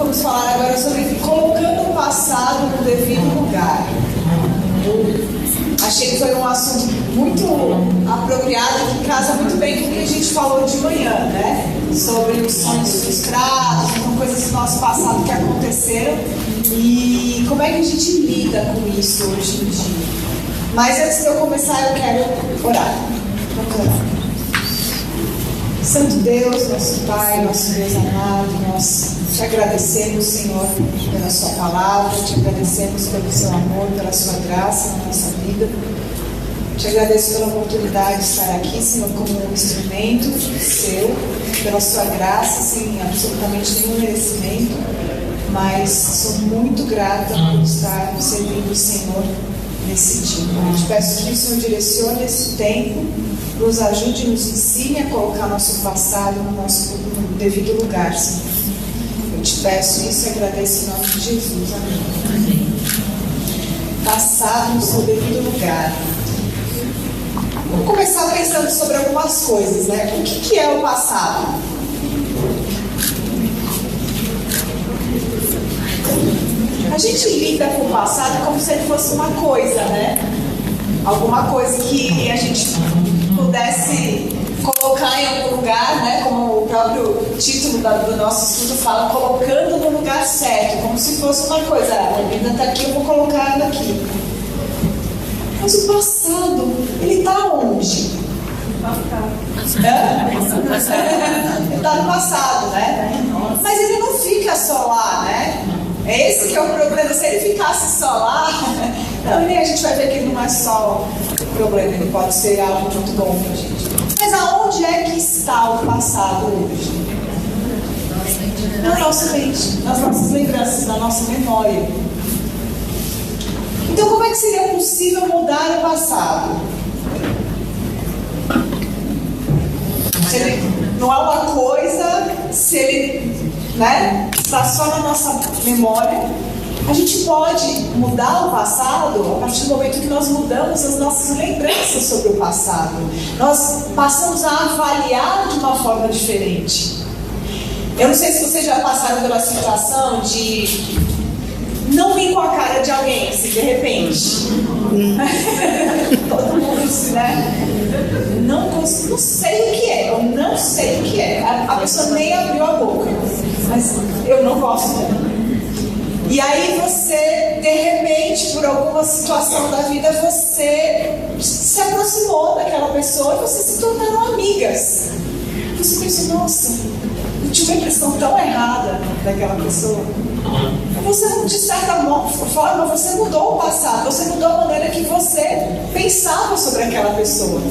vamos falar agora sobre colocando o passado no devido lugar. Achei que foi um assunto muito apropriado, que casa muito bem com o que a gente falou de manhã, né? Sobre os sonhos frustrados, com coisas do nosso passado que aconteceram e como é que a gente lida com isso hoje em dia. Mas antes de eu começar, eu quero orar. Vamos orar. Santo Deus, nosso Pai, nosso Deus amado, nós te agradecemos, Senhor, pela sua palavra, te agradecemos pelo seu amor, pela sua graça na nossa vida. Te agradeço pela oportunidade de estar aqui, Senhor, como um instrumento seu, pela sua graça, sem absolutamente nenhum merecimento, mas sou muito grata por estar servindo o Senhor nesse dia. Eu te peço que o Senhor direcione esse tempo, nos ajude e nos ensine a colocar nosso passado no devido lugar, Senhor. Eu te peço isso e agradeço em nome de Jesus. Amém. Passado no seu devido lugar. Vamos começar pensando sobre algumas coisas, né? O que é o passado? A gente lida com o passado como se ele fosse uma coisa, né? Alguma coisa que a gente pudesse colocar em algum lugar, né? Como o próprio título do nosso estudo fala, colocando no lugar certo, como se fosse uma coisa. A vida está aqui, eu vou colocar ela aqui. Mas o passado, ele está onde? Ele está no passado, né? Mas ele não fica só lá, né? É esse que é o problema. Se ele ficasse só lá, não, nem a gente vai ver que ele não é só o problema, ele pode ser algo muito bom pra gente. Mas aonde é que está o passado hoje? Na nossa mente, nas nossas lembranças, na nossa memória. Então, como é que seria possível mudar o passado? Se ele não é uma coisa, se ele, né, está só na nossa memória, a gente pode mudar o passado a partir do momento que nós mudamos as nossas lembranças sobre o passado. Nós passamos a avaliar de uma forma diferente. Eu não sei se vocês já passaram pela situação de não rir com a cara de alguém, assim, de repente. Todo mundo assim, né? Não sei o que é, eu não sei o que é. A pessoa nem abriu a boca, mas eu não gosto dela. E aí você, de repente, por alguma situação da vida, você se aproximou daquela pessoa e vocês se tornaram amigas. Você pensa, nossa, eu tive uma impressão tão errada daquela pessoa. Você, de certa forma, você mudou o passado, você mudou a maneira que você pensava sobre aquela pessoa.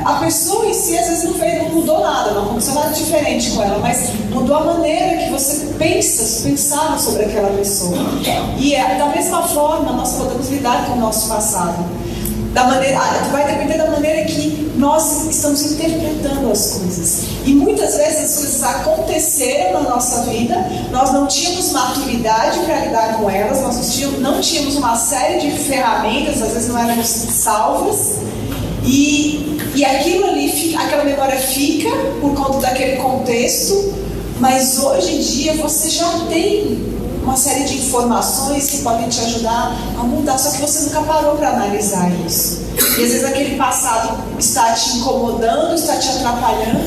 A pessoa em si, às vezes, não mudou nada, não aconteceu nada diferente com ela, mas mudou a maneira que você pensava sobre aquela pessoa. E da mesma forma, nós podemos lidar com o nosso passado. Vai depender da maneira que nós estamos interpretando as coisas. E muitas vezes as coisas aconteceram na nossa vida, nós não tínhamos maturidade para lidar com elas, nós não tínhamos uma série de ferramentas, às vezes não éramos salvas, e aquilo ali, aquela memória fica por conta daquele contexto, mas hoje em dia você já tem uma série de informações que podem te ajudar a mudar, só que você nunca parou para analisar isso. E às vezes aquele passado está te incomodando, está te atrapalhando,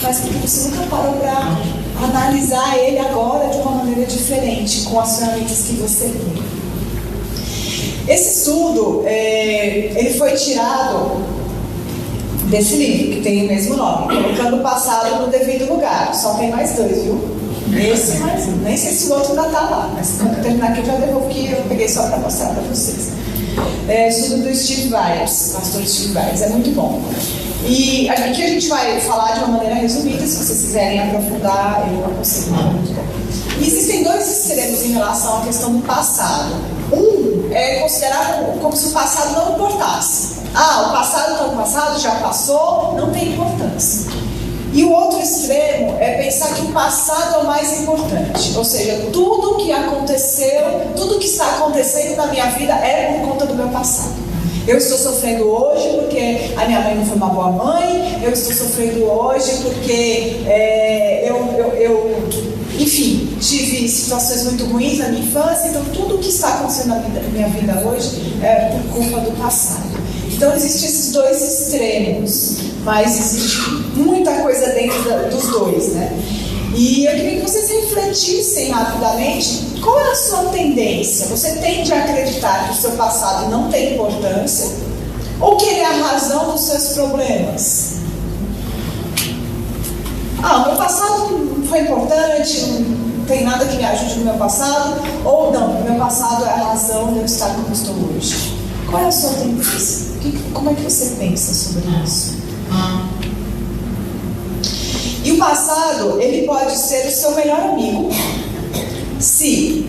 mas porque você nunca parou para analisar ele agora de uma maneira diferente, com as ferramentas que você tem. Esse estudo, ele foi tirado desse livro, que tem o mesmo nome, Colocando o Passado no Devido Lugar. Só tem mais dois, viu? Esse e mais um. Nem sei se o outro ainda está lá, mas quando eu terminar aqui eu já devolvo, que eu peguei só para mostrar para vocês. Estudo do Steve Byers, pastor Steve Byers, é muito bom. E aqui a gente vai falar de uma maneira resumida, se vocês quiserem aprofundar, eu aconselho, é muito bom. E existem dois extremos em relação à questão do passado. Um é considerar como se o passado não importasse. O passado está no passado, já passou, não tem importância. E o outro extremo é pensar que o passado é o mais importante. Ou seja, tudo que aconteceu, tudo que está acontecendo na minha vida é por conta do meu passado. Eu estou sofrendo hoje porque a minha mãe não foi uma boa mãe, eu estou sofrendo hoje porque enfim, tive situações muito ruins na minha infância, então tudo que está acontecendo na minha vida hoje é por culpa do passado. Então existem esses dois extremos, mas existe muita coisa dentro dos dois, né? E eu queria que vocês refletissem rapidamente qual é a sua tendência. Você tende a acreditar que o seu passado não tem importância ou que ele é a razão dos seus problemas? O meu passado não foi importante, não tem nada que me ajude no meu passado, ou não, o meu passado é a razão de eu estar como estou hoje. Qual é a sua tendência? Como é que você pensa sobre isso? E o passado, ele pode ser o seu melhor amigo, se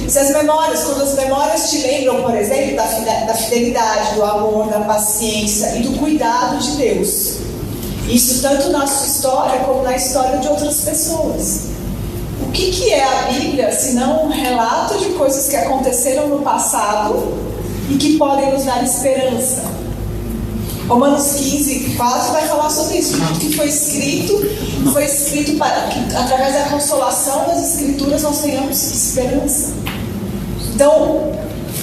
as memórias, quando as memórias te lembram, por exemplo, da fidelidade, do amor, da paciência e do cuidado de Deus. Isso tanto na sua história como na história de outras pessoas. O que é a Bíblia, se não um relato de coisas que aconteceram no passado e que podem nos dar esperança? Romanos 15, 4 vai falar sobre isso. Tudo que foi escrito para que, através da consolação das Escrituras, nós tenhamos esperança. Então,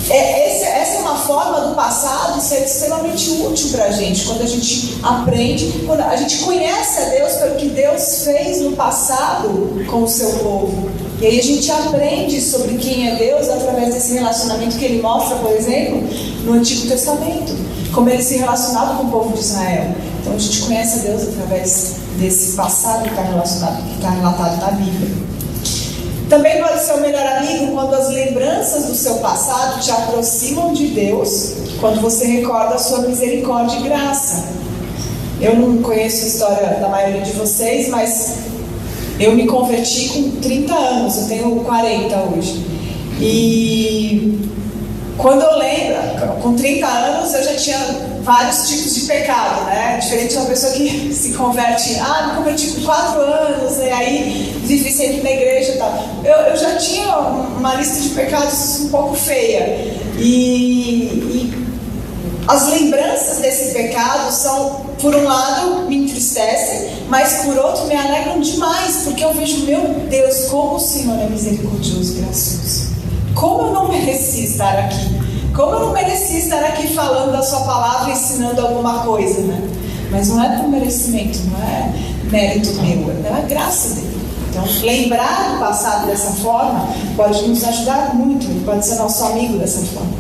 essa é uma forma do passado ser extremamente útil para a gente, quando a gente aprende, quando a gente conhece a Deus pelo que Deus fez no passado com o seu povo. E aí a gente aprende sobre quem é Deus através desse relacionamento que ele mostra, por exemplo, no Antigo Testamento, como ele se relacionava com o povo de Israel. Então a gente conhece a Deus através desse passado que está relatado na Bíblia. Também pode ser o melhor amigo quando as lembranças do seu passado te aproximam de Deus, quando você recorda a sua misericórdia e graça. Eu não conheço a história da maioria de vocês, mas eu me converti com 30 anos, eu tenho 40 hoje. E quando eu lembro, com 30 anos eu já tinha vários tipos de pecado, né? Diferente de uma pessoa que se converte, me converti com 4 anos, né? Aí vivi sempre na igreja e tal. Eu já tinha uma lista de pecados um pouco feia. E as lembranças desse pecado são, por um lado, me entristecem, mas por outro me alegram demais, porque eu vejo, meu Deus, como o Senhor é misericordioso e gracioso. Como eu não merecia estar aqui? Como eu não merecia estar aqui falando da sua palavra, ensinando alguma coisa, né? Mas não é por merecimento, não é mérito meu, é a graça dele. Então, lembrar do passado dessa forma pode nos ajudar muito, pode ser nosso amigo dessa forma.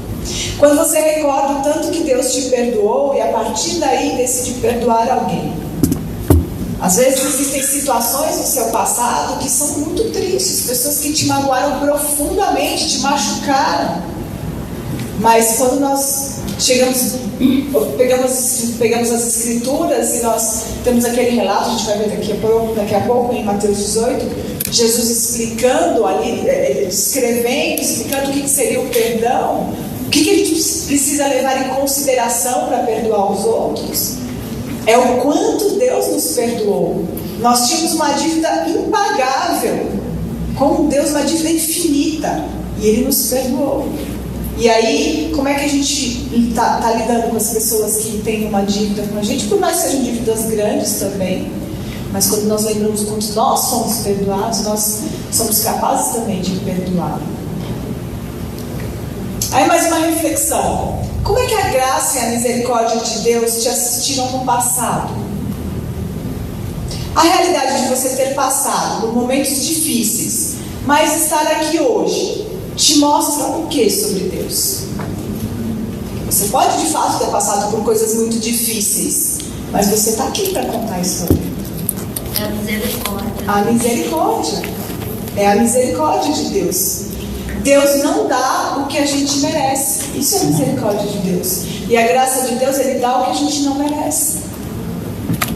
Quando você recorda o tanto que Deus te perdoou e a partir daí decide perdoar alguém. Às vezes existem situações no seu passado que são muito tristes, pessoas que te magoaram profundamente, te machucaram. Mas quando nós pegamos as Escrituras e nós temos aquele relato, a gente vai ver daqui a pouco em Mateus 18, Jesus explicando ali, escrevendo, explicando o que seria o perdão, o que a gente precisa levar em consideração para perdoar os outros. É o quanto Deus nos perdoou. Nós tínhamos uma dívida impagável com Deus, uma dívida infinita, e Ele nos perdoou. E aí, como é que a gente está lidando com as pessoas que têm uma dívida com a gente? Por mais que sejam dívidas grandes também, mas quando nós lembramos quanto nós somos perdoados, nós somos capazes também de perdoar. Aí mais uma reflexão. Como é que a graça e a misericórdia de Deus te assistiram no passado? A realidade de você ter passado por momentos difíceis, mas estar aqui hoje, te mostra o que sobre Deus? Você pode de fato ter passado por coisas muito difíceis, mas você está aqui para contar a história. É a misericórdia. A misericórdia. É a misericórdia de Deus. Deus não dá o que a gente merece. Isso é a misericórdia de Deus. E a graça de Deus, Ele dá o que a gente não merece.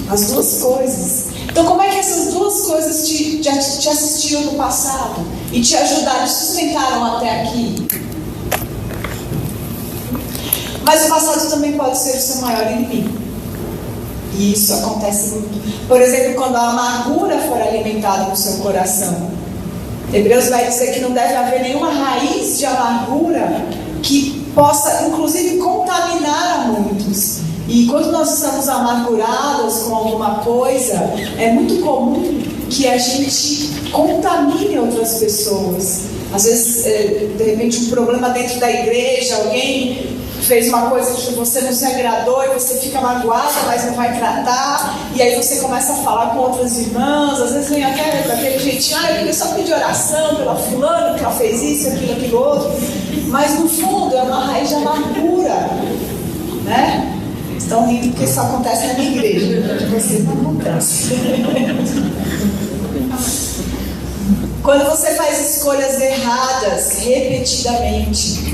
As duas coisas. Então, como é que essas duas coisas te assistiram no passado e te ajudaram, te sustentaram até aqui? Mas o passado também pode ser o seu maior inimigo. E isso acontece muito. Por exemplo, quando a amargura for alimentada no seu coração. Hebreus vai dizer que não deve haver nenhuma raiz de amargura que possa, inclusive, contaminar a muitos. E quando nós estamos amargurados com alguma coisa, é muito comum que a gente contamine outras pessoas. Às vezes, de repente, um problema dentro da igreja, alguém fez uma coisa que você não se agradou e você fica magoada, mas não vai tratar, e aí você começa a falar com outras irmãs, às vezes vem até daquele jeitinho, eu queria só pedir oração pela fulana, que ela fez isso, aquilo outro, mas no fundo é uma raiz de amargura, né? Estão rindo porque isso acontece na minha igreja, de vocês não acontece. Quando você faz escolhas erradas repetidamente,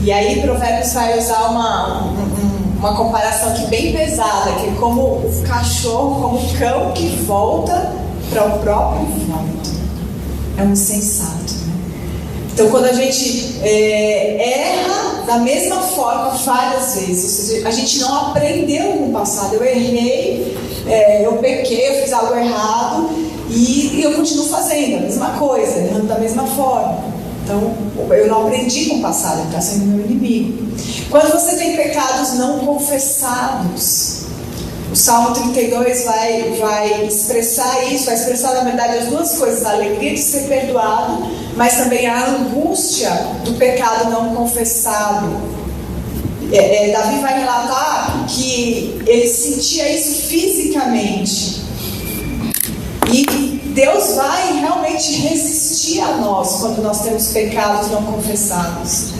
e aí Provérbios vai usar uma comparação aqui bem pesada, que é como o cachorro, como o cão que volta para o próprio vômito. É um insensato, né? Então quando a gente erra da mesma forma várias vezes, ou seja, a gente não aprendeu no passado, eu errei, eu pequei, eu fiz algo errado e eu continuo fazendo a mesma coisa, errando da mesma forma. Então, eu não aprendi com o passado, ele está sendo meu inimigo. Quando você tem pecados não confessados, o Salmo 32 vai expressar isso, vai expressar na verdade as duas coisas, a alegria de ser perdoado, mas também a angústia do pecado não confessado. Davi vai relatar que ele sentia isso fisicamente. E Deus vai realmente resistir a nós quando nós temos pecados não confessados.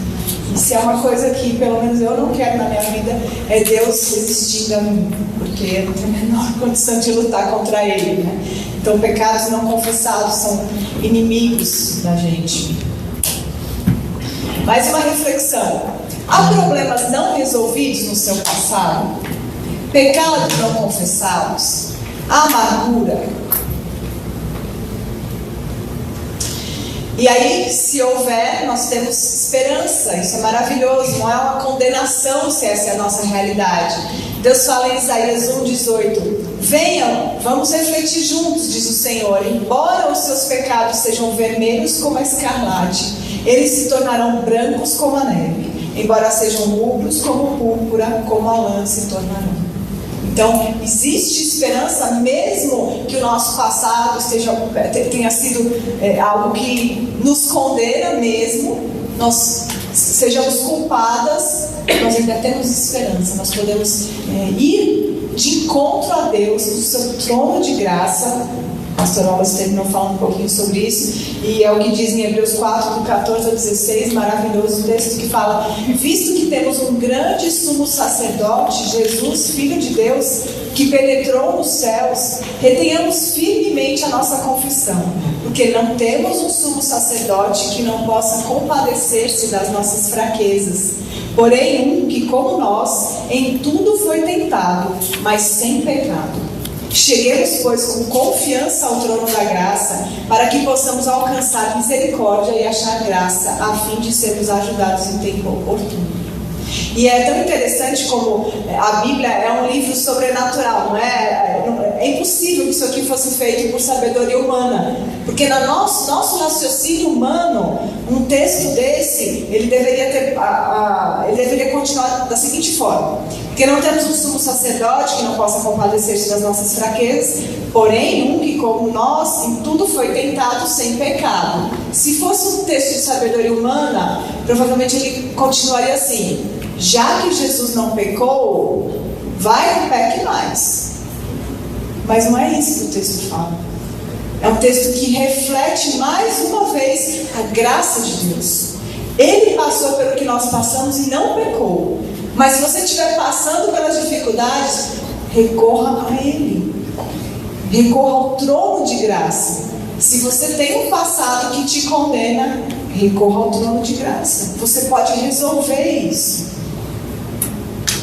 Isso é uma coisa que pelo menos eu não quero na minha vida, é Deus resistindo a mim, porque eu não tenho a menor condição de lutar contra Ele, né? Então pecados não confessados são inimigos da gente. Mais uma reflexão: há problemas não resolvidos no seu passado? Pecados não confessados? Há amargura? E aí, se houver, nós temos esperança, isso é maravilhoso, não é uma condenação se essa é a nossa realidade. Deus fala em Isaías 1,18: venham, vamos refletir juntos, diz o Senhor, embora os seus pecados sejam vermelhos como a escarlate, eles se tornarão brancos como a neve, embora sejam rubros como púrpura, como a lã se tornarão. Então, existe esperança, mesmo que o nosso passado tenha sido algo que nos condena mesmo, nós sejamos culpadas, nós ainda temos esperança, nós podemos ir de encontro a Deus, no seu trono de graça. O pastor Wallace terminou falando um pouquinho sobre isso, e é o que diz em Hebreus 4, do 14 ao 16, maravilhoso texto que fala: visto que temos um grande sumo sacerdote, Jesus, Filho de Deus, que penetrou nos céus, retenhamos firmemente a nossa confissão, porque não temos um sumo sacerdote que não possa compadecer-se das nossas fraquezas, porém um que, como nós, em tudo foi tentado, mas sem pecado. Cheguemos, pois, com confiança ao trono da graça, para que possamos alcançar misericórdia e achar graça, a fim de sermos ajudados em tempo oportuno. E é tão interessante como a Bíblia é um livro sobrenatural, não é? É impossível que isso aqui fosse feito por sabedoria humana, porque no nosso raciocínio humano, um texto desse, ele deveria continuar da seguinte forma: porque não temos um sumo sacerdote que não possa compadecer-se das nossas fraquezas, porém um que, como nós, em tudo foi tentado sem pecado. Se fosse um texto de sabedoria humana, provavelmente ele continuaria assim: já que Jesus não pecou, vai e peque mais. Mas não é isso que o texto fala. É um texto que reflete mais uma vez a graça de Deus. Ele passou pelo que nós passamos e não pecou. Mas se você estiver passando pelas dificuldades, recorra a Ele. Recorra ao trono de graça. Se você tem um passado que te condena, recorra ao trono de graça. Você pode resolver isso.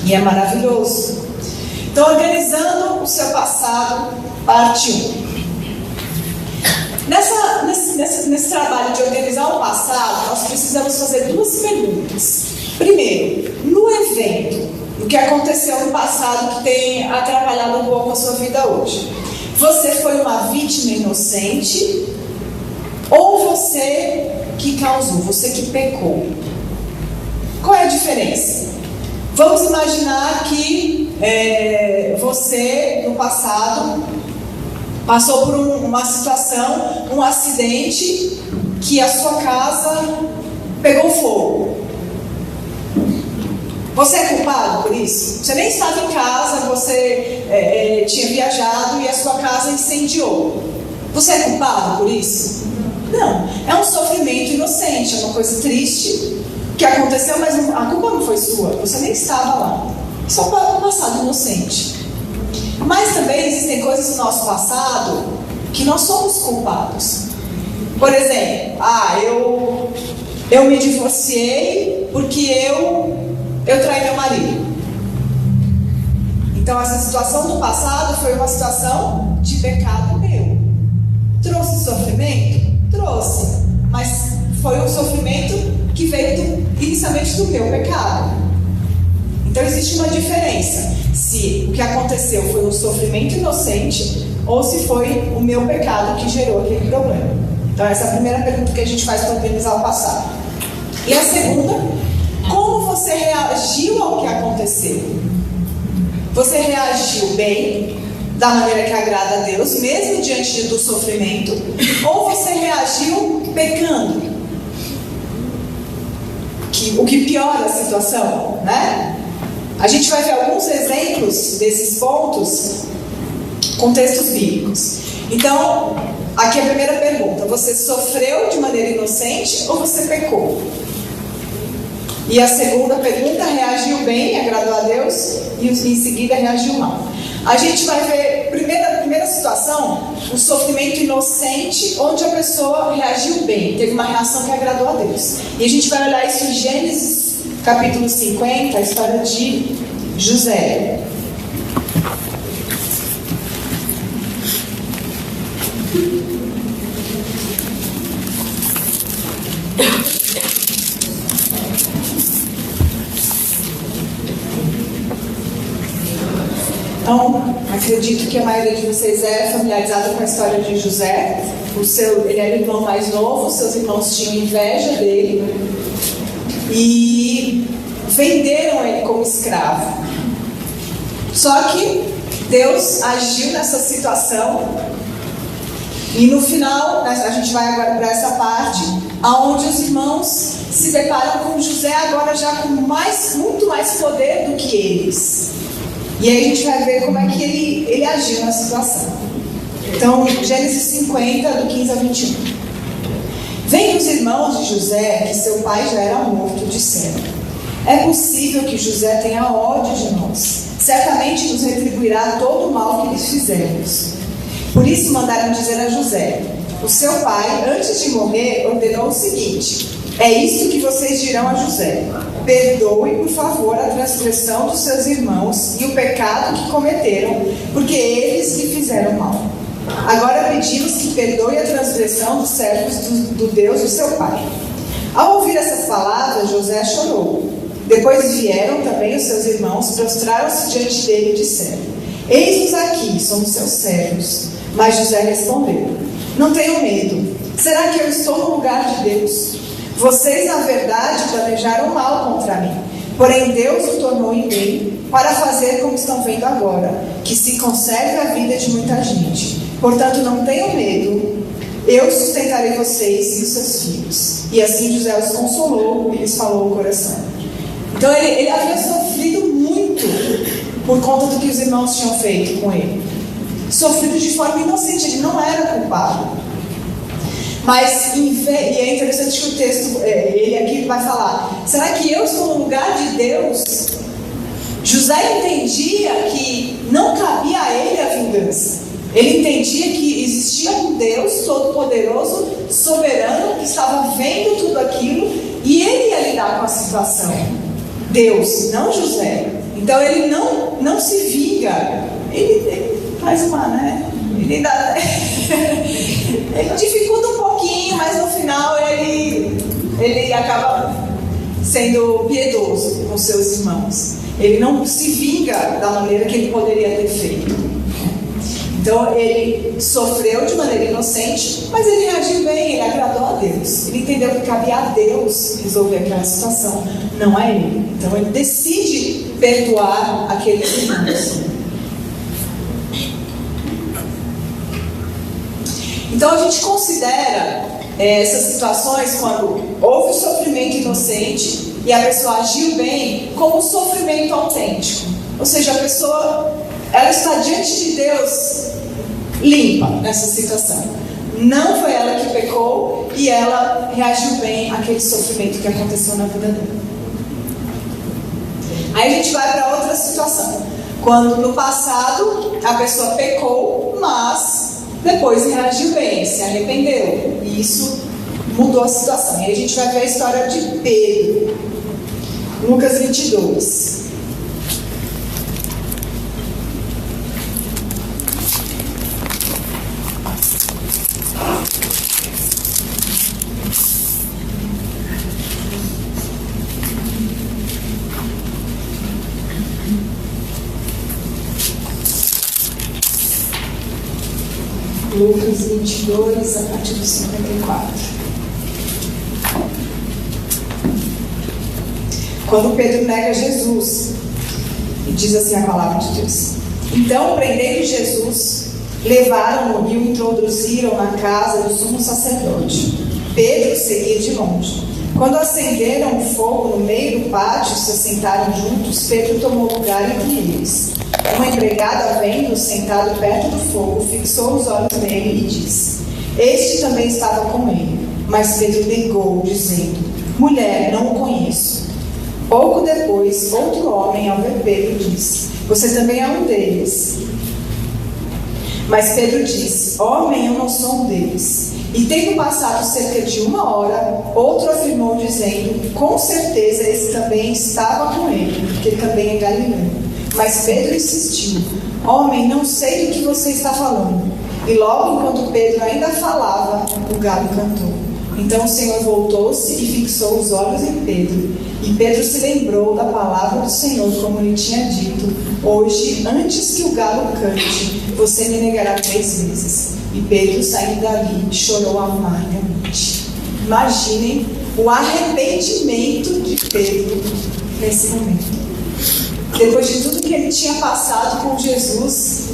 E é maravilhoso. Então, organizando o seu passado, parte 1. Nesse trabalho de organizar o passado, nós precisamos fazer duas perguntas. Primeiro, no evento, o que aconteceu no passado que tem atrapalhado um pouco a sua vida hoje, você foi uma vítima inocente ou você que causou, você que pecou? Qual é a diferença? Vamos imaginar que você, no passado, passou por uma situação, um acidente, que a sua casa pegou fogo. Você é culpado por isso? Você nem estava em casa, você tinha viajado e a sua casa incendiou. Você é culpado por isso? Não. É um sofrimento inocente, é uma coisa triste que aconteceu, mas a culpa não foi sua. Você nem estava lá. Só um passado inocente. Mas também existem coisas no nosso passado que nós somos culpados. Por exemplo, eu me divorciei porque eu traí meu marido. Então essa situação do passado foi uma situação de pecado meu. Trouxe sofrimento? Trouxe. Mas foi um sofrimento que veio inicialmente do meu pecado. Então existe uma diferença. Se o que aconteceu foi um sofrimento inocente ou se foi o meu pecado que gerou aquele problema. Então essa é a primeira pergunta que a gente faz para organizar o passado. E a segunda, como você reagiu ao que aconteceu? Você reagiu bem, da maneira que agrada a Deus, mesmo diante do sofrimento, ou você reagiu pecando? O que piora a situação, né? A gente vai ver alguns exemplos desses pontos com textos bíblicos. Então, aqui é a primeira pergunta: você sofreu de maneira inocente ou você pecou? E a segunda pergunta: reagiu bem, agradou a Deus, e em seguida reagiu mal. A gente vai ver, primeira situação, um sofrimento inocente, onde a pessoa reagiu bem, teve uma reação que agradou a Deus. E a gente vai olhar isso em Gênesis capítulo 50, a história de José. Então, acredito que a maioria de vocês é familiarizada com a história de José. Ele era o irmão mais novo, seus irmãos tinham inveja dele e venderam ele como escravo. Só que Deus agiu nessa situação e no final, a gente vai agora para essa parte, onde os irmãos se deparam com José agora já com muito mais poder do que eles. E aí a gente vai ver como é que ele agiu na situação. Então, Gênesis 50, do 15 a 21. Vêm os irmãos de José, que seu pai já era morto, disseram: é possível que José tenha ódio de nós. Certamente nos retribuirá todo o mal que lhes fizemos. Por isso mandaram dizer a José: o seu pai, antes de morrer, ordenou o seguinte: é isto que vocês dirão a José: perdoe, por favor, a transgressão dos seus irmãos e o pecado que cometeram, porque eles lhe fizeram mal. Agora pedimos que perdoe a transgressão dos servos do Deus do seu pai. Ao ouvir essas palavras, José chorou. Depois vieram também os seus irmãos, prostraram-se diante dele e disseram: eis-nos aqui, somos seus servos. Mas José respondeu: não tenham medo. Será que eu estou no lugar de Deus? Vocês, na verdade, planejaram mal contra mim. Porém, Deus o tornou em bem para fazer como estão vendo agora, que se conserve a vida de muita gente. Portanto, não tenham medo. Eu sustentarei vocês e os seus filhos. E assim José os consolou e lhes falou o coração. Então, ele havia sofrido muito por conta do que os irmãos tinham feito com ele. Sofrido de forma inocente, ele não era culpado. Mas, e é interessante que o texto, ele aqui vai falar: será que eu estou no lugar de Deus? José entendia que não cabia a ele a vingança. Ele entendia que existia um Deus todo-poderoso, soberano, que estava vendo tudo aquilo e ele ia lidar com a situação. Deus, não José. Então ele não se vinga. Ele faz uma, né? Ele dificulta um pouquinho, mas no final ele acaba sendo piedoso com seus irmãos. Ele não se vinga da maneira que ele poderia ter feito. Então ele sofreu de maneira inocente, mas ele reagiu bem, ele agradou a Deus. Ele entendeu que cabia a Deus resolver aquela situação, não a ele. Então ele decide perdoar aqueles irmãos. Então a gente considera essas situações quando houve um sofrimento inocente e a pessoa agiu bem como um sofrimento autêntico. Ou seja, a pessoa ela está diante de Deus limpa nessa situação. Não foi ela que pecou e ela reagiu bem àquele sofrimento que aconteceu na vida dela. Aí a gente vai para outra situação. Quando no passado a pessoa pecou, mas depois reagiu bem, se arrependeu. E isso mudou a situação. E aí a gente vai ver a história de Pedro. Lucas 22. Lucas 22, a partir do 54. Quando Pedro nega Jesus, e diz assim a palavra de Deus: então, prendendo Jesus, levaram-no e o introduziram na casa do sumo sacerdote. Pedro seguia de longe. Quando acenderam o fogo no meio do pátio e se assentaram juntos, Pedro tomou lugar entre eles. Uma empregada, vendo-o sentado perto do fogo, fixou os olhos nele e disse: este também estava com ele. Mas Pedro negou, dizendo: mulher, não o conheço. Pouco depois, outro homem, ao ver Pedro, disse: você também é um deles. Mas Pedro disse: homem, eu não sou um deles. E tendo passado cerca de 1 hora, outro afirmou, dizendo: com certeza esse também estava com ele, porque ele também é galileu. Mas Pedro insistiu: homem, não sei do que você está falando. E logo enquanto Pedro ainda falava, o galo cantou. Então o Senhor voltou-se e fixou os olhos em Pedro. E Pedro se lembrou da palavra do Senhor, como lhe tinha dito: hoje, antes que o galo cante, você me negará 3 vezes. E Pedro, saindo dali, chorou amargamente. Imaginem o arrependimento de Pedro nesse momento. Depois de tudo que ele tinha passado com Jesus,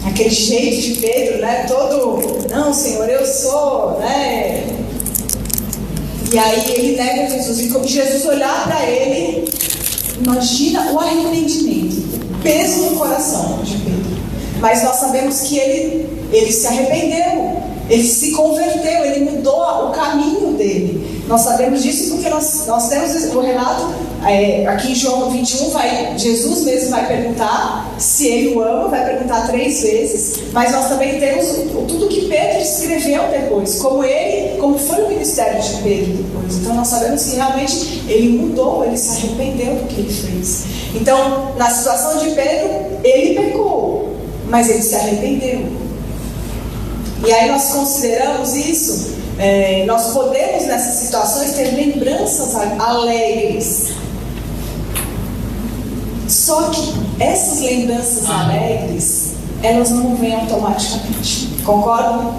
aquele jeito de Pedro, né? Todo, não, Senhor, eu sou, né? E aí ele nega Jesus. E como Jesus olhar para ele, imagina o arrependimento, o peso no coração de Pedro. Mas nós sabemos que ele se arrependeu, ele se converteu, ele mudou o caminho dele. Nós sabemos disso porque nós temos o relato, aqui em João 21, Jesus mesmo vai perguntar se ele o ama, vai perguntar 3 vezes, mas nós também temos tudo que Pedro escreveu depois, como foi o ministério de Pedro depois. Então nós sabemos que realmente ele mudou, ele se arrependeu do que ele fez. Então, na situação de Pedro, ele pecou, mas ele se arrependeu. E aí nós consideramos isso, nós podemos nessas situações ter lembranças alegres. Só que essas lembranças alegres, elas não vêm automaticamente. Concordam?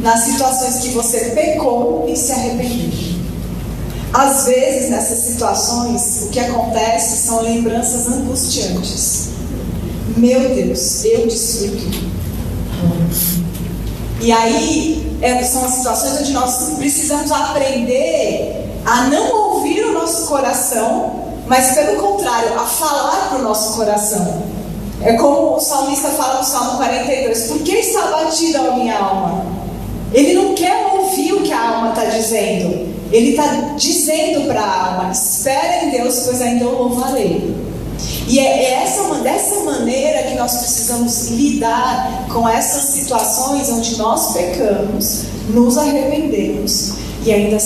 Nas situações que você pecou e se arrependeu. Às vezes, nessas situações, o que acontece são lembranças angustiantes. Meu Deus, eu destruí tudo. E aí, são as situações onde nós precisamos aprender a não ouvir o nosso coração, mas pelo contrário, a falar para o nosso coração. É como o salmista fala no Salmo 42: por que está abatida a minha alma? Ele não quer ouvir o que a alma está dizendo. Ele está dizendo para a alma: espera em Deus, pois ainda o louvarei. E é dessa maneira que nós precisamos lidar com essas situações onde nós pecamos, nos arrependemos e ainda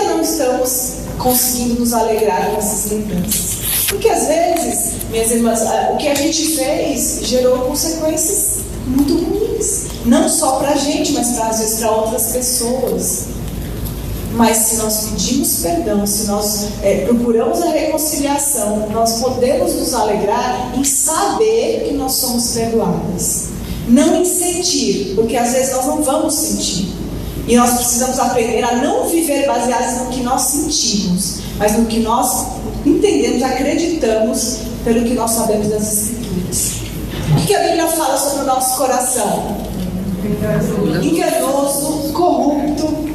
não estamos conseguindo nos alegrar com essas lembranças. Porque às vezes, minhas irmãs, o que a gente fez gerou consequências muito ruins. Não só para a gente, mas às vezes para outras pessoas. Mas se nós pedimos perdão, se nós procuramos a reconciliação, nós podemos nos alegrar em saber que nós somos perdoadas. Não em sentir, porque às vezes nós não vamos sentir. E nós precisamos aprender a não viver baseados no que nós sentimos, mas no que nós entendemos, acreditamos, pelo que nós sabemos das Escrituras. O que a Bíblia fala sobre o nosso coração? enganoso, corrupto.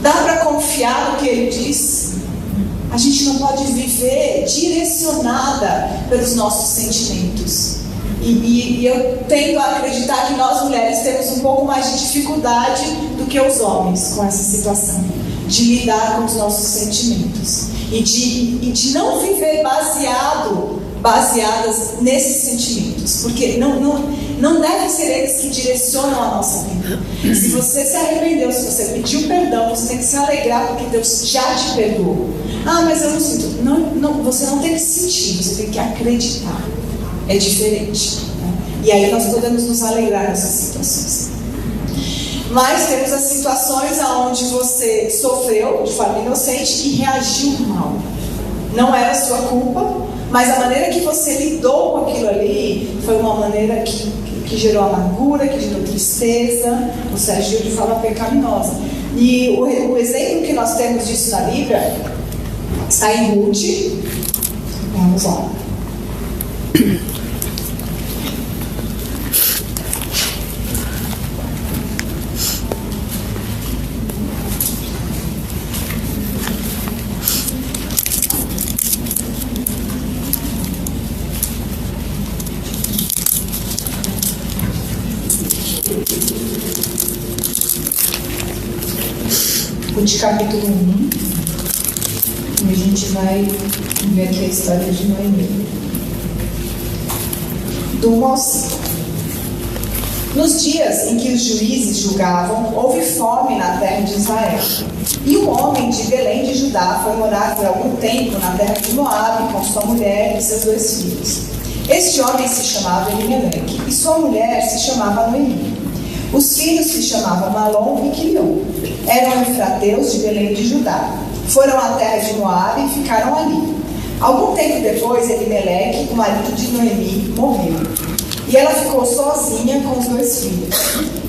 Dá para confiar no que ele diz? A gente não pode viver direcionada pelos nossos sentimentos. E eu tendo a acreditar que nós mulheres temos um pouco mais de dificuldade do que os homens com essa situação, de lidar com os nossos sentimentos e de não viver baseadas nesses sentimentos, porque não devem ser eles que direcionam a nossa vida. Se você se arrependeu, se você pediu perdão, você tem que se alegrar porque Deus já te perdoou. Ah, mas eu não sinto. Não, você não tem que sentir, você tem que acreditar. É diferente, né? E aí nós podemos nos alegrar nessas situações. Mas temos as situações onde você sofreu de forma inocente e reagiu mal. Não era sua culpa, mas a maneira que você lidou com aquilo ali foi uma maneira que gerou amargura, que gerou tristeza. Você agiu de forma pecaminosa. E o exemplo que nós temos disso na Bíblia está em Ruth. Vamos lá. Ruth capítulo 1, e a gente vai ver aqui a história de Noemi. Do 1 ao 5. Nos dias em que os juízes julgavam, houve fome na terra de Israel. E um homem de Belém de Judá foi morar por algum tempo na terra de Moabe com sua mulher e seus 2 filhos. Este homem se chamava Elimeleque e sua mulher se chamava Noemi. Os filhos se chamavam Malom e Quilion. Eram efrateus de Belém de Judá. Foram à terra de Moabe e ficaram ali. Algum tempo depois, Elimeleque, o marido de Noemi, morreu. E ela ficou sozinha com os 2 filhos.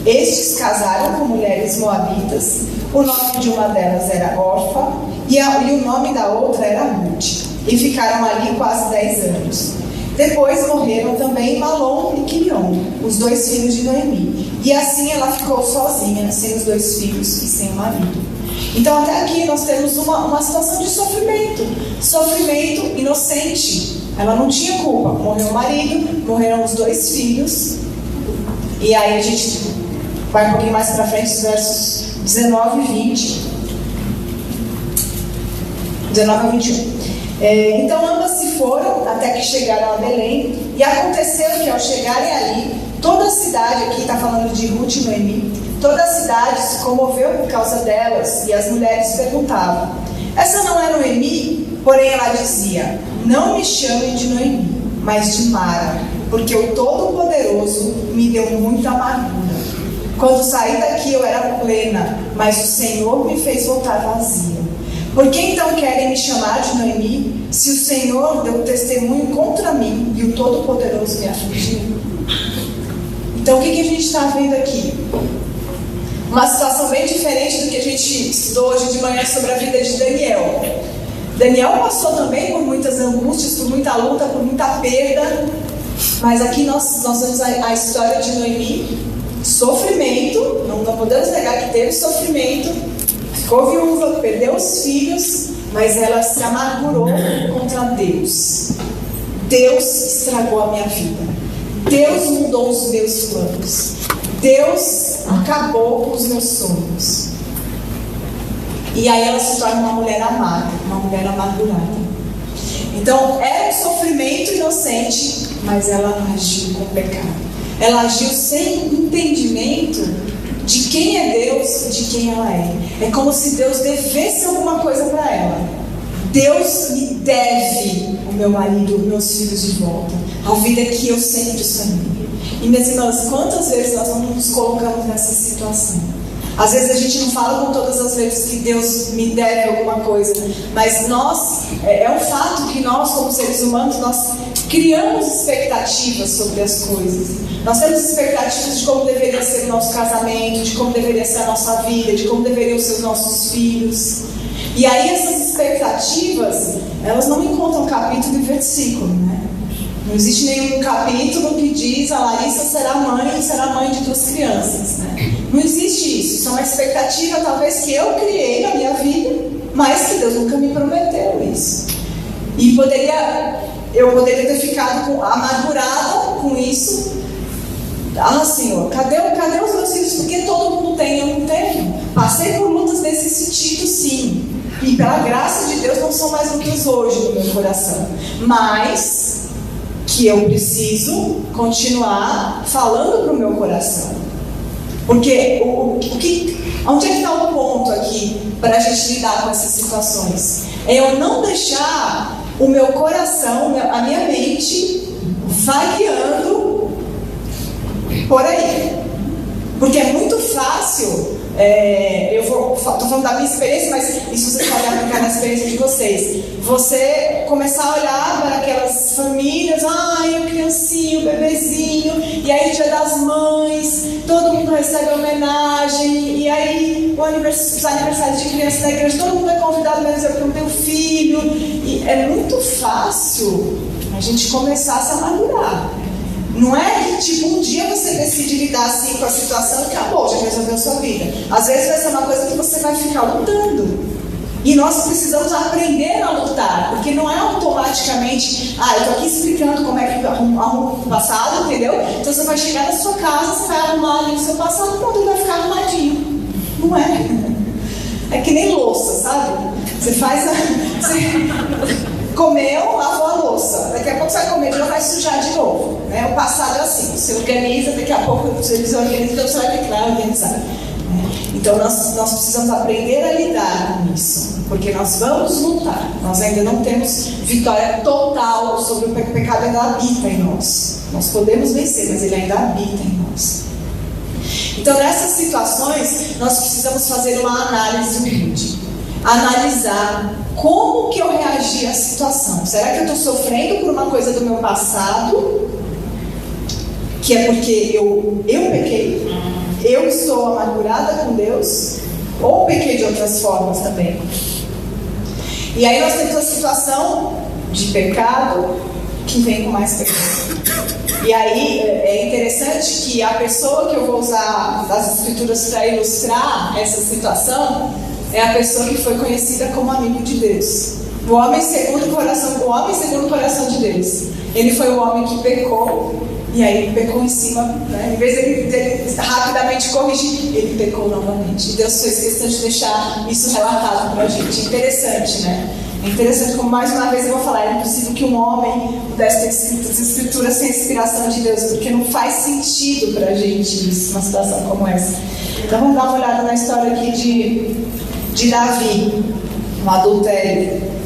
Estes casaram com mulheres moabitas. O nome de uma delas era Orfa e o nome da outra era Ruth. E ficaram ali quase 10 anos. Depois morreram também Malom e Quilion, os 2 filhos de Noemi. E assim ela ficou sozinha, sem os 2 filhos e sem o marido. Então até aqui nós temos uma situação de sofrimento. Sofrimento inocente. Ela não tinha culpa. Morreu o marido, morreram os 2 filhos. E aí a gente vai um pouquinho mais para frente, os versos 19 e 20. 19 a 21. Então ambas se foram até que chegaram a Belém. E aconteceu que ao chegarem ali, toda a cidade, aqui está falando de Ruth e Noemi, toda a cidade se comoveu por causa delas. E as mulheres perguntavam: essa não é Noemi? Porém ela dizia: não me chamem de Noemi, mas de Mara, porque o Todo-Poderoso me deu muita amargura. Quando saí daqui eu era plena, mas o Senhor me fez voltar vazia. Por que então querem me chamar de Noemi, se o Senhor deu testemunho contra mim e o Todo-Poderoso me afligiu? Então o que a gente está vendo aqui? Uma situação bem diferente do que a gente estudou hoje de manhã sobre a vida de Daniel. Daniel passou também por muitas angústias, por muita luta, por muita perda. Mas aqui nós vemos a história de Noemi. Sofrimento, não podemos negar que teve sofrimento. Ficou viúva, perdeu os filhos, mas ela se amargurou contra Deus. Deus estragou a minha vida. Deus mudou os meus planos. Deus acabou com os meus sonhos. E aí ela se torna uma mulher amarga, uma mulher amargurada. Então era um sofrimento inocente, mas ela agiu com pecado. Ela agiu sem entendimento de quem é Deus e de quem ela é. É como se Deus devesse alguma coisa para ela. Deus me deve o meu marido, os meus filhos de volta, a vida que eu sempre sonhei. E minhas irmãs, quantas vezes nós não nos colocamos nessa situação? Às vezes a gente não fala com todas as vezes que Deus me deve alguma coisa, mas nós, é um fato que nós como seres humanos, nós criamos expectativas sobre as coisas. Nós temos expectativas de como deveria ser o nosso casamento, de como deveria ser a nossa vida, de como deveriam ser os nossos filhos. E aí essas expectativas, elas não encontram capítulo e versículo, né? Não existe nenhum capítulo que diz a Larissa será mãe de 2 crianças, né? Não existe isso. Isso é uma expectativa talvez que eu criei na minha vida, mas que Deus nunca me prometeu isso. E eu poderia ter ficado amargurada com isso. Ah, Senhor, cadê os meus filhos? Porque todo mundo tem, eu não tenho. Passei por lutas nesse sentido, sim. E pela graça de Deus não são mais lutas hoje no meu coração. Mas que eu preciso continuar falando para o meu coração. Porque onde é que está o ponto aqui para a gente lidar com essas situações? É eu não deixar o meu coração, a minha mente vagueando por aí. Porque é muito fácil, estou falando da minha experiência, mas isso vocês podem aplicar na experiência de vocês. Você começar a olhar para aquelas famílias, o criancinho, o bebezinho, e aí Dia das Mães, todo mundo recebe homenagem, e aí os aniversários de criança da igreja, todo mundo é convidado, menos eu que não tenho filho, e é muito fácil a gente começar a se amargurar. Não é que tipo um dia você decide lidar assim com a situação e acabou, já resolveu a sua vida. Às vezes vai ser uma coisa que você vai ficar lutando. E nós precisamos aprender a lutar, porque não é automaticamente, eu estou aqui explicando como é que arruma o passado, entendeu? Então você vai chegar na sua casa, você vai arrumar ali o seu passado, pronto, ele vai ficar arrumadinho. Não é. É que nem louça, sabe? Você faz comeu, lavou a louça. Daqui a pouco você vai comer e vai sujar de novo. Né? O passado é assim, você organiza, daqui a pouco você desorganiza, então você vai ter que organizar. Então nós precisamos aprender a lidar com isso, porque nós vamos lutar. Nós ainda não temos vitória total sobre o pecado, ainda habita em nós. Nós podemos vencer, mas ele ainda habita em nós. Então nessas situações nós precisamos fazer uma análise humilde, analisar como que eu reagi à situação. Será que eu estou sofrendo por uma coisa do meu passado, que é porque eu pequei? Eu estou amargurada com Deus? Ou pequei de outras formas também? E aí nós temos a situação de pecado que vem com mais pecado. E aí é interessante que a pessoa que eu vou usar das escrituras para ilustrar essa situação é a pessoa que foi conhecida como amigo de Deus. O homem segundo o coração de Deus. Ele foi o homem que pecou. E aí pecou em cima, né? Em vez dele rapidamente corrigir, ele pecou novamente. E Deus fez questão de deixar isso relatado para a gente. Interessante, né? É interessante como mais uma vez eu vou falar, é impossível que um homem pudesse ter escrito as escrituras sem inspiração de Deus, porque não faz sentido para a gente isso, uma situação como essa. Então vamos dar uma olhada na história aqui de Davi, um adultério.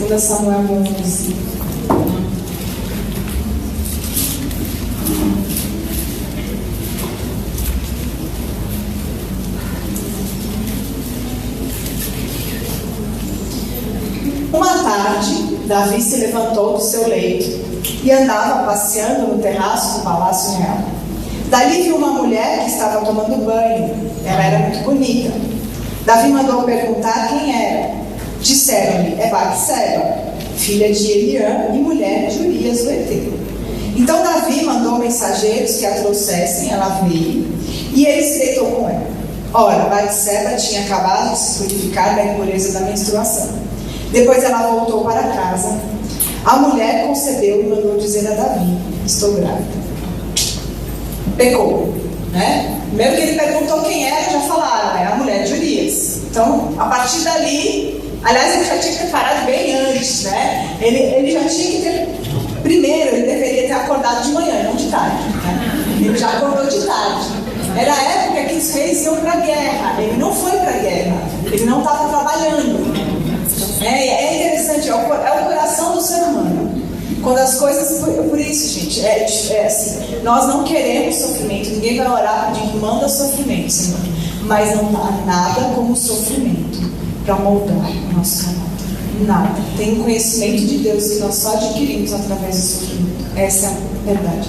2 Samuel 11. Uma tarde, Davi se levantou do seu leito e andava passeando no terraço do palácio real. Dali viu uma mulher que estava tomando banho. Ela era muito bonita. Davi mandou perguntar quem era. Disseram-lhe, é Batseba, filha de Eliã e mulher de Urias o Heteu. Então Davi mandou mensageiros que a trouxessem, ela veio, e ele se deitou com ela. Ora, Batseba tinha acabado de se purificar da impureza da menstruação. Depois ela voltou para casa. A mulher concebeu e mandou dizer a Davi, estou grávida. Pecou, né? Primeiro que ele perguntou quem era, já falaram, é a mulher de Urias. Então, a partir dali, aliás, ele já tinha que ter parado bem antes, né? Ele já tinha que ter... Primeiro, ele deveria ter acordado de manhã, não de tarde, né? Ele já acordou de tarde. Era a época que os reis iam para a guerra. Ele não foi para a guerra. Ele não estava trabalhando. É interessante, é o coração do ser humano. Quando as coisas... Por isso, gente, é assim, nós não queremos sofrimento. Ninguém vai orar pedindo, manda sofrimento, Senhor. Mas não há nada como sofrimento para moldar o nosso caráter. Nada. Tem um conhecimento de Deus que nós só adquirimos através do sofrimento. Essa é a verdade.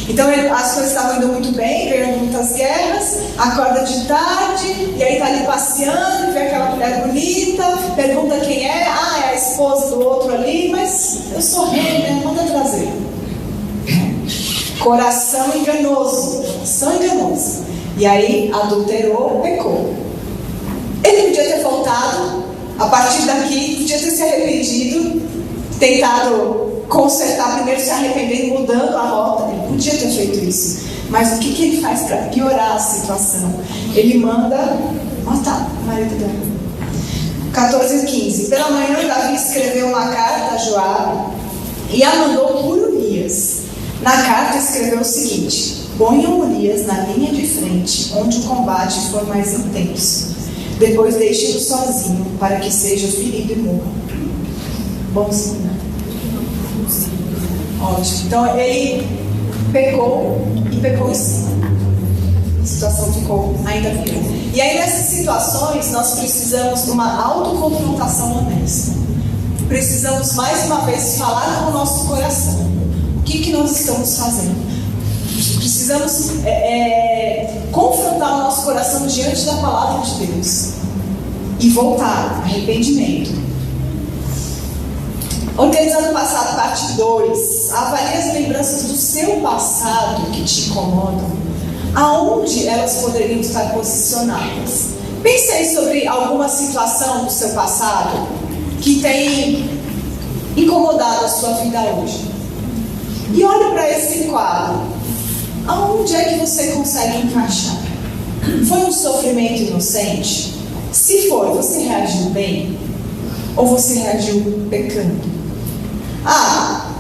Então as coisas estavam indo muito bem, ganhando muitas guerras, acorda de tarde, e aí está ali passeando, vê aquela mulher bonita, pergunta quem é, é a esposa do outro ali, mas eu sou rei, né? Manda trazer. Coração enganoso. E aí adulterou, pecou. Ele podia ter voltado, a partir daqui, podia ter se arrependido, tentado consertar, primeiro se arrependendo, mudando a rota. Ele podia ter feito isso. Mas o que ele faz para piorar a situação? Ele manda matar o marido dela. 14:15. Pela manhã, Davi escreveu uma carta a Joabe e a mandou por Urias. Na carta escreveu o seguinte: ponham Urias na linha de frente, onde o combate for mais intenso. Depois deixe-o sozinho, para que seja ferido e morra. Bonzinho, né? Ótimo. Então ele pecou e pecou em cima. A situação ficou ainda pior. E aí nessas situações nós precisamos de uma autoconfrontação honesta. Precisamos mais uma vez falar com o nosso coração. O que nós estamos fazendo? Precisamos confrontar o nosso coração diante da palavra de Deus e voltar, arrependimento. Organizando o passado, parte 2. Avalie as lembranças do seu passado que te incomodam. Aonde elas poderiam estar posicionadas? Pense aí sobre alguma situação do seu passado que tem incomodado a sua vida hoje. E olhe para esse quadro. Aonde é que você consegue encaixar? Foi um sofrimento inocente? Se foi, você reagiu bem? Ou você reagiu pecando?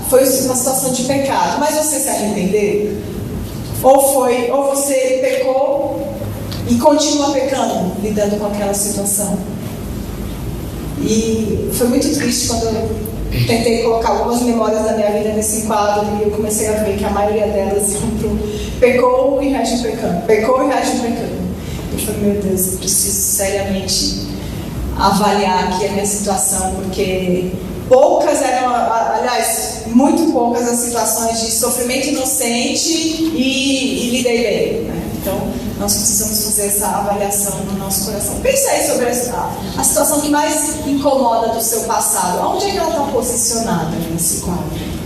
Foi uma situação de pecado, mas você se arrependeu? Ou você pecou e continua pecando, lidando com aquela situação? E foi muito triste quando eu tentei colocar algumas memórias da minha vida nesse quadro e eu comecei a ver que a maioria delas iam pro pecou e reagiu pecando, pecou e reagiu pecando. Eu falei, meu Deus, eu preciso seriamente avaliar aqui a minha situação, porque poucas eram, aliás, muito poucas as situações de sofrimento inocente e lidei bem, né? Então, nós precisamos fazer essa avaliação no nosso coração. Pense aí sobre a situação que mais incomoda do seu passado. Onde é que ela está posicionada nesse quadro?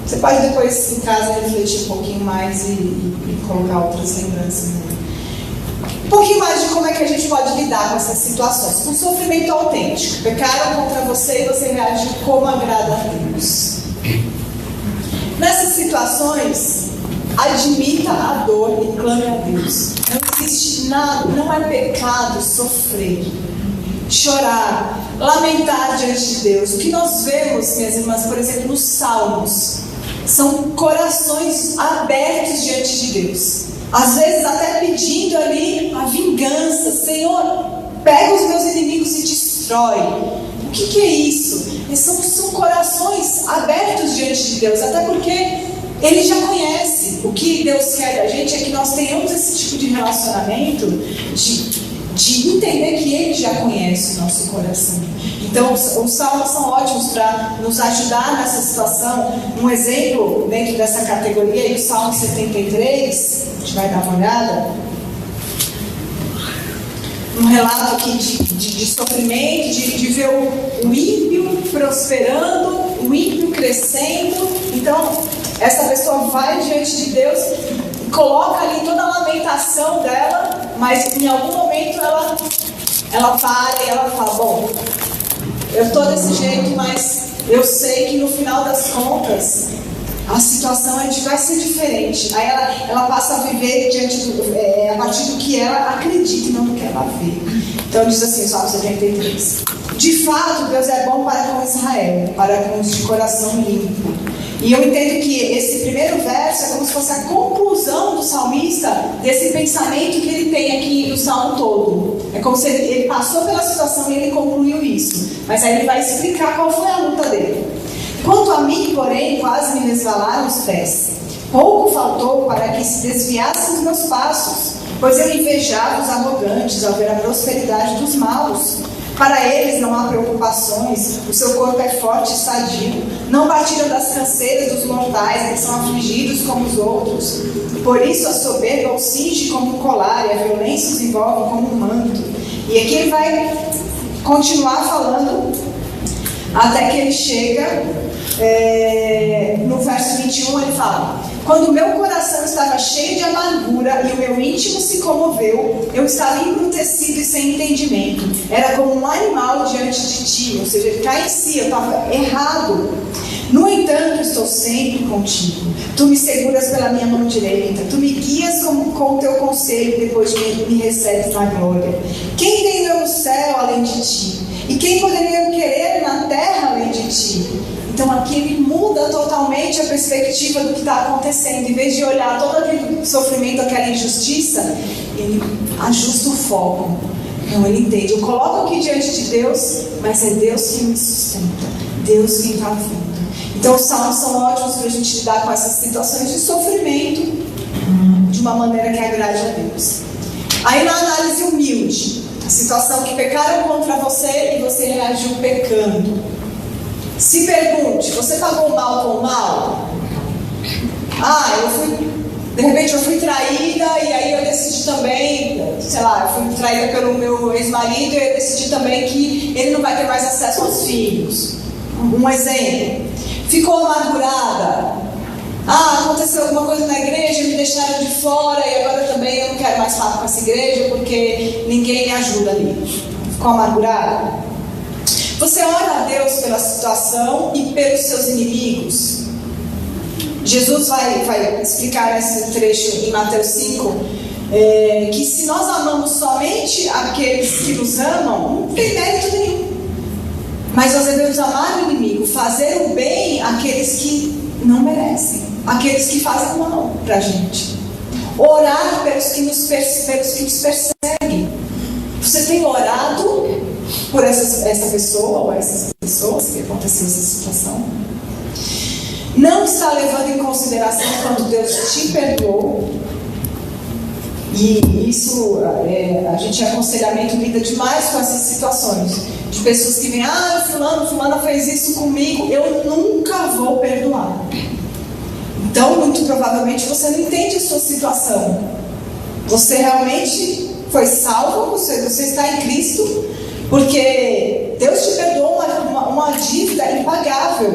Você pode depois em casa refletir um pouquinho mais e colocar outras lembranças nele. Um pouquinho mais de como é que a gente pode lidar com essas situações. Com sofrimento autêntico. Pecaram contra você e você reage como agrada a Deus. Nessas situações, admita a dor e clame a Deus. Não existe nada, não é pecado sofrer, chorar, lamentar diante de Deus. O que nós vemos, minhas irmãs, por exemplo, nos Salmos, são corações abertos diante de Deus. Às vezes até pedindo ali a vingança. Senhor, pega os meus inimigos e destrói. O que é isso? São corações abertos diante de Deus. Até porque Ele já conhece. O que Deus quer da gente é que nós tenhamos esse tipo de relacionamento, de entender que Ele já conhece o nosso coração. Então os salmos são ótimos para nos ajudar nessa situação. Um exemplo dentro dessa categoria é o Salmo 73. A gente vai dar uma olhada. Um relato aqui de sofrimento, de ver o ímpio prosperando, o ímpio crescendo. Então essa pessoa vai diante de Deus e coloca ali toda a lamentação dela, mas em algum momento ela para e ela fala, bom, eu estou desse jeito, mas eu sei que no final das contas a situação vai ser diferente. Aí ela passa a viver a partir do que ela acredita e não do que ela vê. Então diz assim, Salmo 73. De fato, Deus é bom para com Israel, para com os de coração limpo. E eu entendo que esse primeiro verso é como se fosse a conclusão do salmista desse pensamento que ele tem aqui no salmo todo. É como se ele passou pela situação e ele concluiu isso. Mas aí ele vai explicar qual foi a luta dele. Quanto a mim, porém, quase me resvalaram os pés. Pouco faltou para que se desviassem os meus passos, pois eu invejava os arrogantes ao ver a prosperidade dos maus. Para eles não há preocupações, o seu corpo é forte e sadio, não partilham das canseiras dos mortais, que são afligidos como os outros. Por isso a soberba os cinge como um colar, e a violência os envolve como um manto. E aqui ele vai continuar falando, até que ele chega, no verso 21, ele fala: quando o meu coração estava cheio de amargura e o meu íntimo se comoveu, eu estava embrutecido e sem entendimento. Era como um animal diante de ti. Ou seja, ele cai em si, eu estava errado. No entanto, estou sempre contigo. Tu me seguras pela minha mão direita. Tu me guias com o teu conselho, depois me recebes na glória. Quem tem eu no céu além de ti? E quem poderia querer na terra além de ti? Então aqui ele muda totalmente a perspectiva do que está acontecendo. Em vez de olhar todo aquele sofrimento, aquela injustiça, ele ajusta o foco. Então ele entende, eu coloco aqui diante de Deus, mas é Deus que me sustenta, Deus quem está vindo. Então os salmos são ótimos para a gente lidar com essas situações de sofrimento de uma maneira que agrade a Deus. Aí na análise humilde, a situação que pecaram contra você e você reagiu pecando. Se pergunte, você pagou mal com mal? De repente eu fui traída e aí eu decidi também, eu fui traída pelo meu ex-marido e eu decidi também que ele não vai ter mais acesso aos filhos. Um exemplo. Ficou amargurada. Aconteceu alguma coisa na igreja, me deixaram de fora e agora também eu não quero mais falar com essa igreja porque ninguém me ajuda ali. Ficou amargurada? Você ora a Deus pela situação e pelos seus inimigos. Jesus vai explicar nesse trecho em Mateus 5 que se nós amamos somente aqueles que nos amam, não tem mérito nenhum. Mas nós devemos amar o inimigo, fazer o bem àqueles que não merecem, àqueles que fazem mal para a gente. Orar pelos que nos perseguem. Você tem orado por essa pessoa ou essas pessoas que aconteceu essa situação? Não está levando em consideração quando Deus te perdoou. E isso, a gente em aconselhamento lida demais com essas situações. De pessoas que vêm, fulana fez isso comigo, eu nunca vou perdoar. Então, muito provavelmente, você não entende a sua situação. Você realmente foi salvo, você está em Cristo, porque Deus te perdoou uma dívida impagável.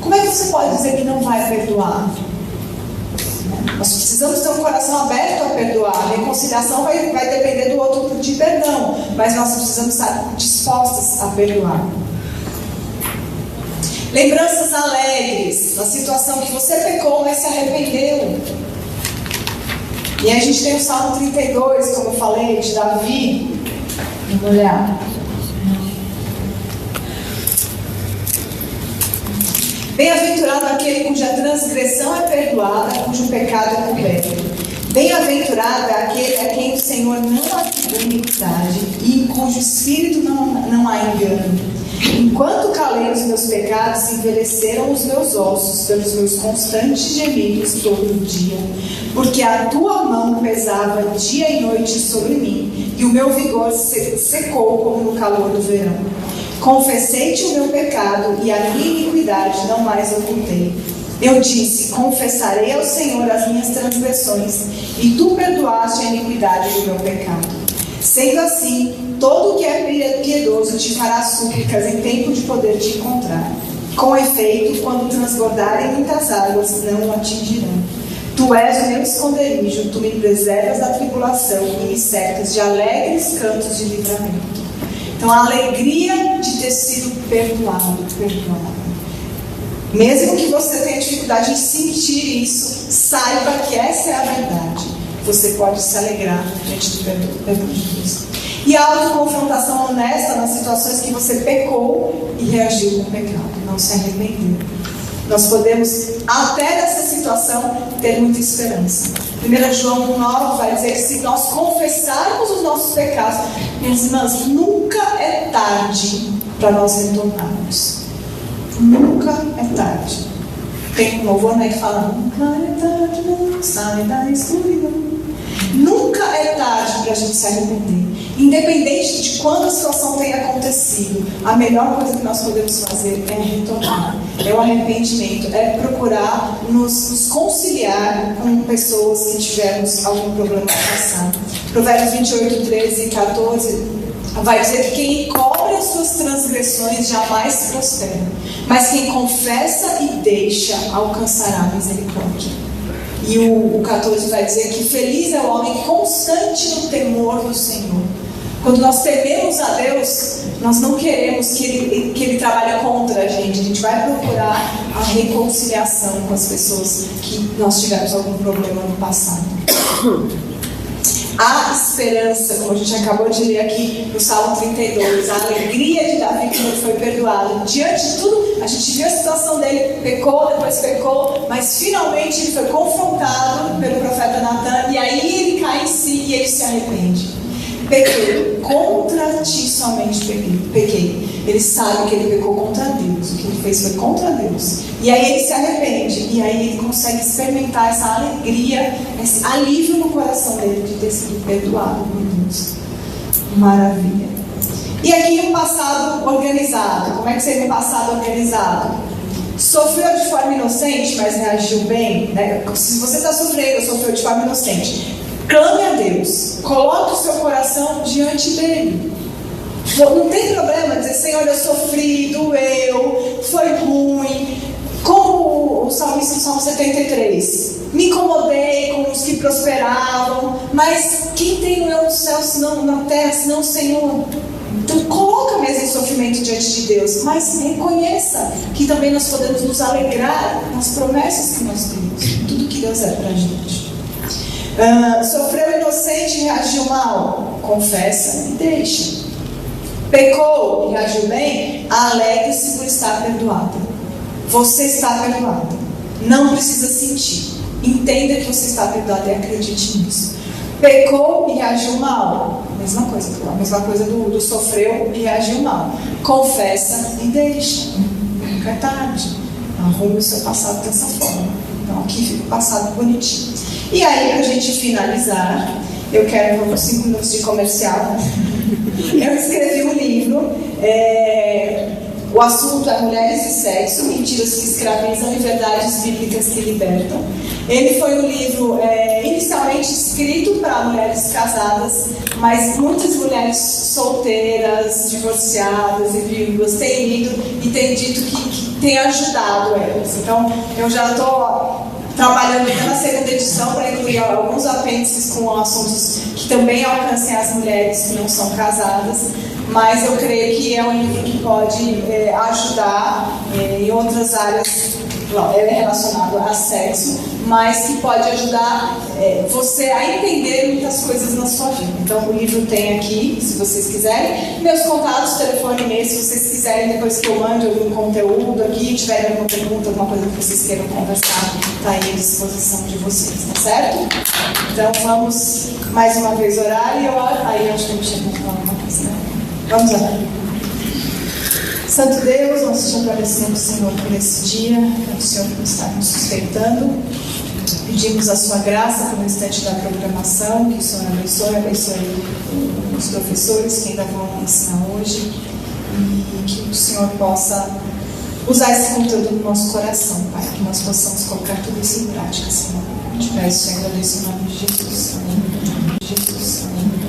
Como é que você pode dizer que não vai perdoar? Nós precisamos ter um coração aberto a perdoar. A reconciliação vai depender do outro pedir perdão, mas nós precisamos estar dispostos a perdoar. Lembranças alegres na situação que você pecou, mas se arrependeu. E aí a gente tem o Salmo 32, como eu falei, de Davi. Vamos olhar. Bem-aventurado aquele cuja transgressão é perdoada, cujo pecado é coberto. Bem-aventurado aquele a quem o Senhor não atribui iniquidade e em cujo espírito não há engano. Enquanto calei os meus pecados, envelheceram os meus ossos pelos meus constantes gemidos todo o dia. Porque a tua mão pesava dia e noite sobre mim, e o meu vigor secou como no calor do verão. Confessei-te o meu pecado e a minha iniquidade não mais ocultei. Eu disse, confessarei ao Senhor as minhas transgressões, e tu perdoaste a iniquidade do meu pecado. Sendo assim, todo o que é piedoso te fará súplicas em tempo de poder te encontrar. Com efeito, quando transbordarem muitas águas, não o atingirão. Tu és o meu esconderijo, tu me preservas da tribulação e me cercas de alegres cantos de livramento. Então, a alegria de ter sido perdoado. Mesmo que você tenha dificuldade em sentir isso, saiba que essa é a verdade. Você pode se alegrar diante do perdão de Deus. E a autoconfrontação honesta nas situações que você pecou e reagiu com o pecado, não se arrependeu. Nós podemos, até nessa situação, ter muita esperança. 1 João 1,9 vai dizer que se nós confessarmos os nossos pecados, minhas irmãs, nunca é tarde para nós retornarmos. Nunca é tarde. Tem um louvor, né, que fala: nunca é tarde, não sai da escuridão. Nunca é tarde para a gente se arrepender. Independente de quando a situação tenha acontecido, a melhor coisa que nós podemos fazer é retornar. É o arrependimento, é procurar nos conciliar com pessoas que tivermos algum problema no passado. Provérbios 28, 13 e 14 vai dizer que quem encobre as suas transgressões jamais prospera, mas quem confessa e deixa alcançará misericórdia. E o 14 vai dizer que feliz é o homem constante no temor do Senhor. Quando nós tememos a Deus, nós não queremos que Ele trabalhe contra a gente vai procurar a reconciliação com as pessoas que nós tivemos algum problema no passado. A esperança, como a gente acabou de ler aqui no Salmo 32, a alegria de Davi que ele foi perdoado. Diante de tudo, a gente viu a situação dele, pecou, depois pecou, mas finalmente ele foi confrontado pelo profeta Natan, e aí ele cai em si e ele se arrepende. Pequei, contra ti somente pequei. Ele sabe que ele pecou contra Deus, o que ele fez foi contra Deus. E aí ele se arrepende, e aí ele consegue experimentar essa alegria, esse alívio no coração dele de ter sido perdoado por Deus. Maravilha. E aqui um passado organizado. Como é que seria um passado organizado? Sofreu de forma inocente, mas reagiu bem, né? Se você está sofrendo, sofreu de forma inocente, clame a Deus, coloque o seu coração diante dele. Não tem problema dizer, Senhor, eu sofri, doeu, foi ruim. Como o salmista no Salmo 73, me incomodei com os que prosperavam, mas quem tem no meu céu, senão na terra, senão o Senhor? Então coloca mesmo esse sofrimento diante de Deus, mas reconheça que também nós podemos nos alegrar nas promessas que nós temos, tudo que Deus é pra gente. Sofreu inocente e reagiu mal, confessa e deixa. Pecou e reagiu bem, alegre-se por estar perdoado. Você está perdoado, não precisa sentir, entenda que você está perdoado e acredite nisso. Pecou e reagiu mal, a mesma coisa do sofreu e reagiu mal, confessa e deixa. Nunca é tarde, arrume o seu passado dessa forma. Então aqui fica o passado bonitinho. E aí, para a gente finalizar, eu quero 5 minutos de comercial. Eu escrevi um livro, o assunto é Mulheres e Sexo, Mentiras que Escravizam e Verdades Bíblicas que Libertam. Ele foi um livro inicialmente escrito para mulheres casadas, mas muitas mulheres solteiras, divorciadas e viúvas têm lido e têm dito que tem ajudado elas. Então, eu já estou trabalhando na segunda edição para incluir alguns apêndices com assuntos que também alcancem as mulheres que não são casadas, mas eu creio que é um livro que pode ajudar em outras áreas. Ele é relacionado a sexo, mas que pode ajudar você a entender muitas coisas na sua vida. Então o livro tem aqui, se vocês quiserem, meus contatos, telefone e e-mail, se vocês quiserem, depois que eu mande algum conteúdo aqui, tiverem alguma pergunta, alguma coisa que vocês queiram conversar, está aí à disposição de vocês, tá certo? Então vamos mais uma vez orar e eu oro. Aí eu acho que eu chego a falar alguma coisa, né? Vamos orar. Santo Deus, nós te agradecemos, Senhor, por esse dia, pelo Senhor por estar nos sustentando. Pedimos a sua graça pelo restante da programação, que o Senhor abençoe os professores que ainda vão ensinar hoje, e que o Senhor possa usar esse conteúdo no nosso coração, Pai, que nós possamos colocar tudo isso em prática, Senhor. Te peço e agradeço em nome de Jesus. Amém. Jesus. Amém.